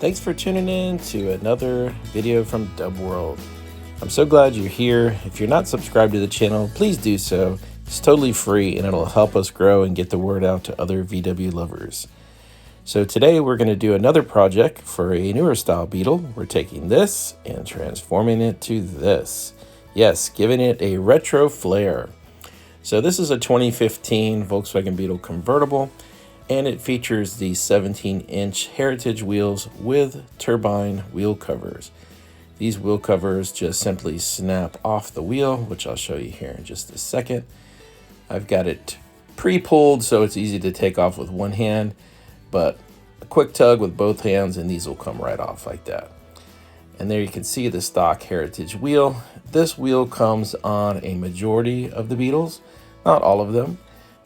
Thanks for tuning in to another video from Dub World. I'm so glad you're here. If you're not subscribed to the channel, please do so. It's totally free and it'll help us grow and get the word out to other VW lovers. So today we're going to do another project for a newer style Beetle. We're taking this and transforming it to this. Yes, giving it a retro flair. So this is a 2015 Volkswagen Beetle convertible, and it features the 17-inch heritage wheels with turbine wheel covers. These wheel covers just simply snap off the wheel, which I'll show you here in just a second. I've got it pre-pulled so it's easy to take off with one hand, but a quick tug with both hands and these will come right off like that. And there you can see the stock heritage wheel. This wheel comes on a majority of the Beetles, not all of them,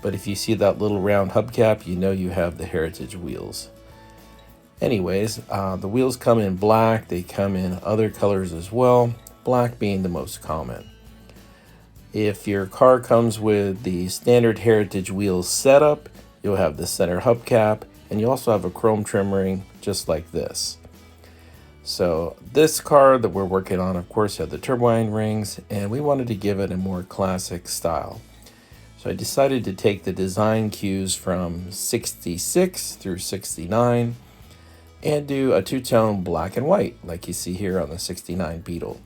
but if you see that little round hubcap, you know you have the heritage wheels. Anyways, the wheels come in black. They come in other colors as well, black being the most common. If your car comes with the standard heritage wheels setup, you'll have the center hubcap, and you also have a chrome trim ring just like this. So this car that we're working on, of course, had the turbine rings, and we wanted to give it a more classic style. So I decided to take the design cues from 66 through 69 and do a two-tone black and white like you see here on the 69 Beetle.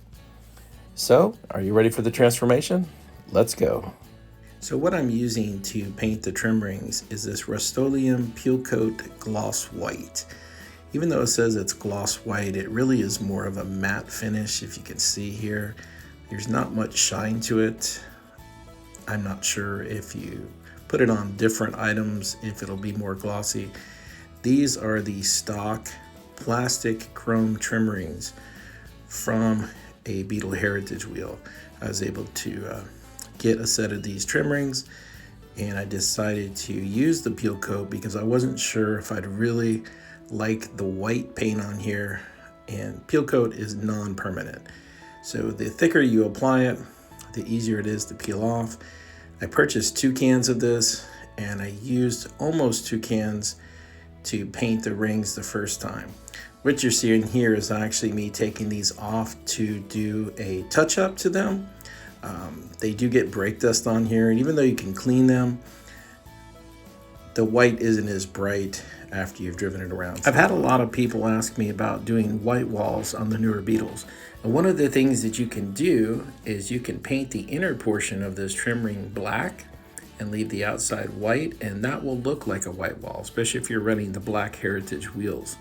So are you ready for the transformation? Let's go. So what I'm using to paint the trim rings is this Rust-Oleum Peel Coat Gloss White. Even though it says it's gloss white, it really is more of a matte finish. If you can see here, there's not much shine to it. I'm not sure if you put it on different items, if it'll be more glossy. These are the stock plastic chrome trim rings from a Beetle Heritage wheel. I was able to get a set of these trim rings, and I decided to use the peel coat because I wasn't sure if I'd really like the white paint on here, and peel coat is non-permanent. So the thicker you apply it, the easier it is to peel off. I purchased 2 cans of this, and I used almost 2 cans to paint the rings the first time. What you're seeing here is actually me taking these off to do a touch-up to them. They do get brake dust on here, and even though you can clean them, the white isn't as bright after you've driven it around. I've had a lot of people ask me about doing white walls on the newer Beetles. And one of the things that you can do is you can paint the inner portion of this trim ring black and leave the outside white, and that will look like a white wall, especially if you're running the black heritage wheels.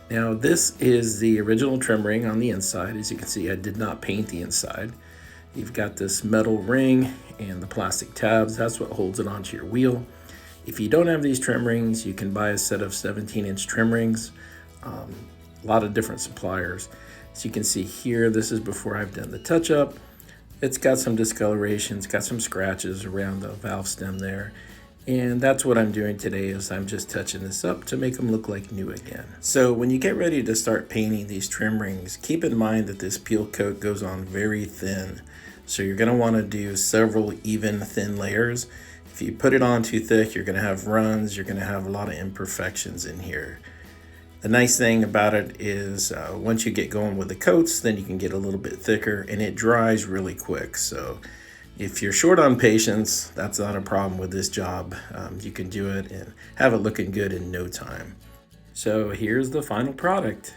Now this is the original trim ring on the inside. As you can see, I did not paint the inside. You've got this metal ring and the plastic tabs. That's what holds it onto your wheel. If you don't have these trim rings, you can buy a set of 17-inch trim rings. A lot of different suppliers. As you can see here, this is before I've done the touch-up. It's got some discoloration, it's got some scratches around the valve stem there. And that's what I'm doing today, is I'm just touching this up to make them look like new again. So when you get ready to start painting these trim rings, keep in mind that this peel coat goes on very thin. So you're gonna wanna do several even thin layers. If you put it on too thick, you're gonna have runs, you're gonna have a lot of imperfections in here. The nice thing about it is once you get going with the coats, then you can get a little bit thicker and it dries really quick. So if you're short on patience, that's not a problem with this job. You can do it and have it looking good in no time. So here's the final product.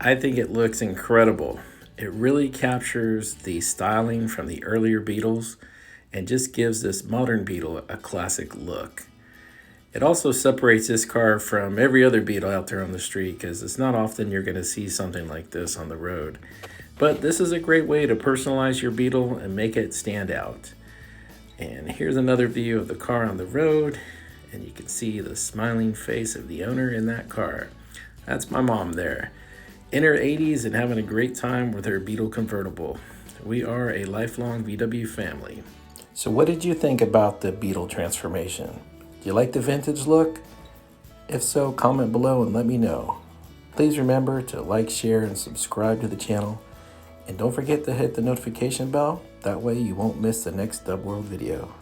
I think it looks incredible. It really captures the styling from the earlier Beetles and just gives this modern Beetle a classic look. It also separates this car from every other Beetle out there on the street, because it's not often you're going to see something like this on the road. But this is a great way to personalize your Beetle and make it stand out. And here's another view of the car on the road, and you can see the smiling face of the owner in that car. That's my mom there, in her 80s and having a great time with her Beetle convertible. We are a lifelong VW family. So what did you think about the Beetle transformation? Do you like the vintage look? If so, comment below and let me know. Please remember to like, share, and subscribe to the channel. And don't forget to hit the notification bell. That way you won't miss the next Dub World video.